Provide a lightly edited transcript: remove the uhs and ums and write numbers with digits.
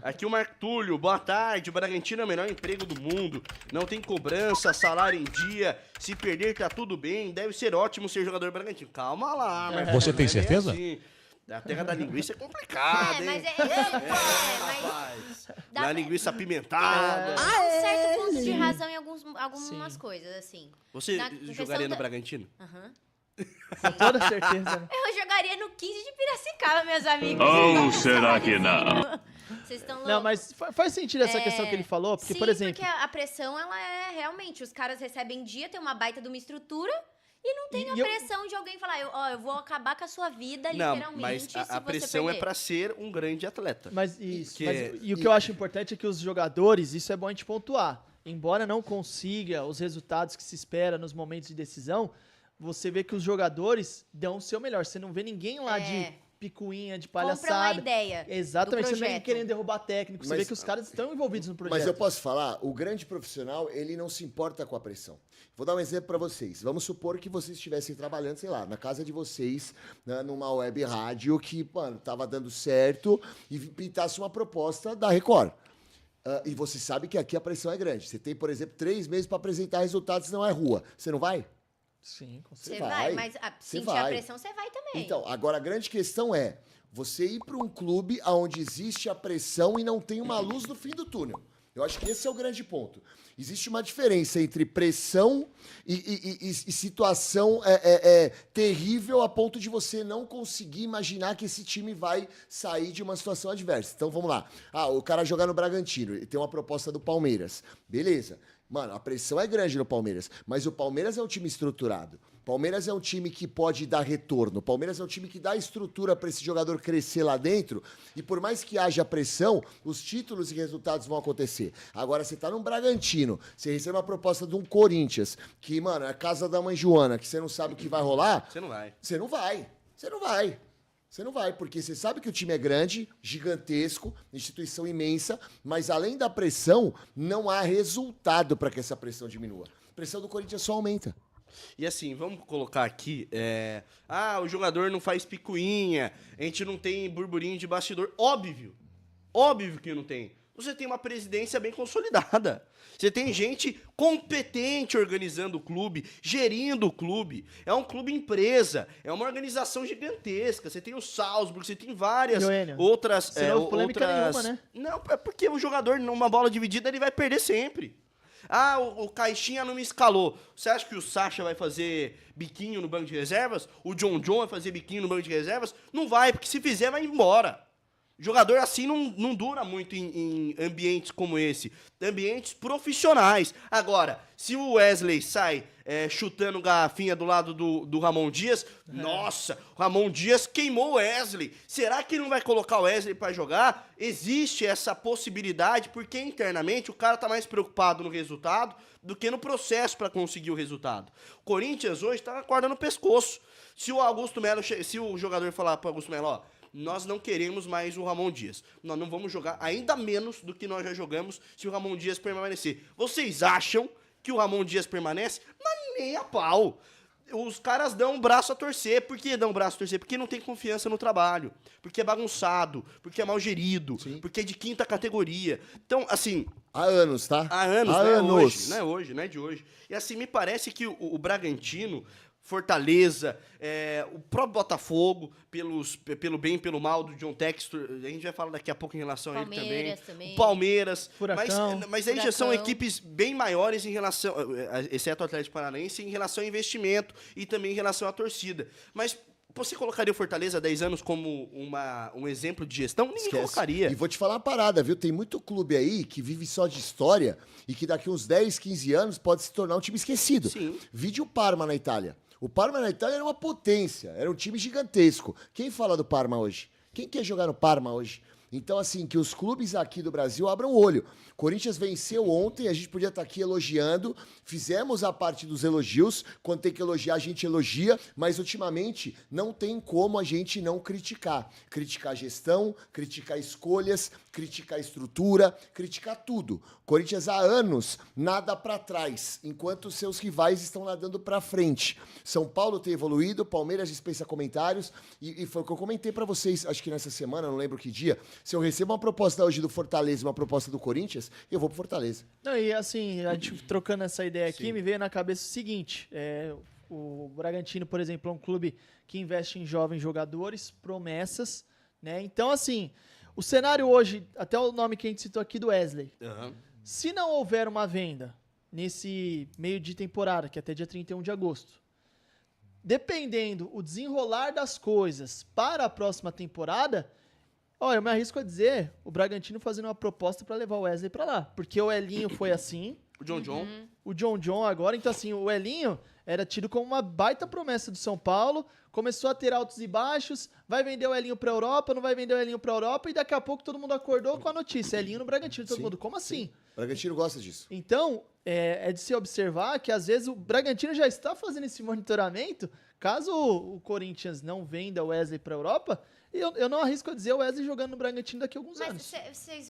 Aqui o Marco Túlio, boa tarde. O Bragantino é o melhor emprego do mundo. Não tem cobrança, salário em dia. Se perder, tá tudo bem. Deve ser ótimo ser jogador Bragantino. Calma lá, Marco. Você tem certeza? Assim. A terra da linguiça é complicada, hein? Rapaz. Da linguiça apimentada. Há um certo ponto de razão em algumas coisas, assim. Você jogaria no Bragantino? Aham. Com toda certeza. Né? Eu jogaria no 15 de Piracicaba, meus amigos. Ou será que não? Vocês estão loucos. Não, mas faz sentido essa questão que ele falou, porque, sim, por exemplo... porque a pressão, ela é realmente, os caras recebem dia, tem uma baita de uma estrutura, e não tem a pressão de alguém falar, eu vou acabar com a sua vida, literalmente, mas se a pressão perder. é pra ser um grande atleta. Mas isso, e o que eu acho importante é que os jogadores, isso é bom a gente pontuar, embora não consiga os resultados que se espera nos momentos de decisão, você vê que os jogadores dão o seu melhor. Você não vê ninguém lá de picuinha, de palhaçada. Compra uma ideia. Exatamente. Você não vê ninguém querendo derrubar técnico. Você vê que os caras estão envolvidos no projeto. Mas eu posso falar, o grande profissional, ele não se importa com a pressão. Vou dar um exemplo para vocês. Vamos supor que vocês estivessem trabalhando, sei lá, na casa de vocês, né, numa web rádio que, mano, tava dando certo e pintasse uma proposta da Record. E você sabe que aqui a pressão é grande. Você tem, por exemplo, 3 meses para apresentar resultados, senão é rua. Você não vai? Sim, com certeza. Você vai, mas sentir a pressão, você vai também. Então, agora a grande questão é você ir para um clube onde existe a pressão e não tem uma luz no fim do túnel. Eu acho que esse é o grande ponto. Existe uma diferença entre pressão e situação terrível a ponto de você não conseguir imaginar que esse time vai sair de uma situação adversa. Então, vamos lá. O cara jogar no Bragantino, ele tem uma proposta do Palmeiras. Beleza. Mano, a pressão é grande no Palmeiras, mas o Palmeiras é um time estruturado. Palmeiras é um time que pode dar retorno. Palmeiras é um time que dá estrutura para esse jogador crescer lá dentro. E por mais que haja pressão, os títulos e resultados vão acontecer. Agora, você tá num Bragantino, você recebe uma proposta de um Corinthians, que, mano, é a casa da mãe Joana, que você não sabe o que vai rolar. Você não vai. Você não vai. Você não vai. Você não vai, porque você sabe que o time é grande, gigantesco, instituição imensa, mas além da pressão, não há resultado para que essa pressão diminua. A pressão do Corinthians só aumenta. E assim, vamos colocar aqui, o jogador não faz picuinha, a gente não tem burburinho de bastidor. Óbvio que não tem. Você tem uma presidência bem consolidada. Você tem gente competente organizando o clube, gerindo o clube. É um clube empresa, é uma organização gigantesca. Você tem o Salzburg, você tem várias outras... Você não houve polêmica nenhuma, né? Não, é porque o jogador, numa bola dividida, ele vai perder sempre. O Caixinha não me escalou. Você acha que o Sacha vai fazer biquinho no banco de reservas? O John vai fazer biquinho no banco de reservas? Não vai, porque se fizer, vai embora. Jogador assim não dura muito em ambientes como esse. Ambientes profissionais. Agora, se o Wesley sai chutando garrafinha do lado do Ramon Dias, nossa, o Ramon Dias queimou o Wesley. Será que não vai colocar o Wesley pra jogar? Existe essa possibilidade, porque internamente o cara tá mais preocupado no resultado do que no processo para conseguir o resultado. O Corinthians hoje tá com a corda no pescoço. Se o Augusto Melo, se o jogador falar pro Augusto Melo, nós não queremos mais o Ramon Dias. Nós não vamos jogar ainda menos do que nós já jogamos se o Ramon Dias permanecer. Vocês acham que o Ramon Dias permanece? Mas nem a pau. Os caras dão um braço a torcer. Por que dão um braço a torcer? Porque não tem confiança no trabalho. Porque é bagunçado. Porque é mal gerido. Sim. Porque é de quinta categoria. Então, assim... Há anos, tá? Há anos, há anos. Não é hoje, não é de hoje. E assim, me parece que o Bragantino... Fortaleza, o próprio Botafogo, pelo bem e pelo mal do John Textor, a gente vai falar daqui a pouco em relação a ele também. O Palmeiras, Furacão, mas aí já são equipes bem maiores em relação, exceto o Atlético Paranaense, em relação ao investimento e também em relação à torcida. Mas você colocaria o Fortaleza há 10 anos como um exemplo de gestão? Ninguém colocaria. E vou te falar uma parada, viu? Tem muito clube aí que vive só de história e que daqui uns 10, 15 anos pode se tornar um time esquecido. Sim. Vide o Parma na Itália. O Parma na Itália era uma potência, era um time gigantesco. Quem fala do Parma hoje? Quem quer jogar no Parma hoje? Então, assim, que os clubes aqui do Brasil abram o olho. Corinthians venceu ontem, a gente podia estar aqui elogiando, fizemos a parte dos elogios, quando tem que elogiar, a gente elogia, mas ultimamente não tem como a gente não criticar. Criticar gestão, criticar escolhas, criticar estrutura, criticar tudo. Corinthians há anos nada para trás, enquanto seus rivais estão nadando para frente. São Paulo tem evoluído, Palmeiras dispensa comentários, e foi o que eu comentei para vocês, acho que nessa semana, não lembro que dia, Se eu recebo uma proposta hoje do Fortaleza e uma proposta do Corinthians, eu vou pro Fortaleza. Não, e assim, a gente trocando essa ideia aqui, Sim. me veio na cabeça o seguinte: o Bragantino, por exemplo, é um clube que investe em jovens jogadores, promessas, né? Então, assim, o cenário hoje, até o nome que a gente citou aqui do Wesley, Aham. se não houver uma venda nesse meio de temporada, que é até dia 31 de agosto, dependendo o desenrolar das coisas para a próxima temporada, ó, eu me arrisco a dizer, o Bragantino fazendo uma proposta para levar o Wesley para lá, porque o Elinho foi assim, O John John. o John John agora, então assim, o Elinho era tido como uma baita promessa do São Paulo, começou a ter altos e baixos, vai vender o Elinho pra Europa, não vai vender o Elinho pra Europa, e daqui a pouco todo mundo acordou com a notícia, Elinho no Bragantino, todo Sim, mundo, como assim? O Bragantino gosta disso. Então, é de se observar que às vezes o Bragantino já está fazendo esse monitoramento, caso o Corinthians não venda o Wesley pra Europa, eu não arrisco a dizer o Wesley jogando no Bragantino daqui a alguns Mas anos. vocês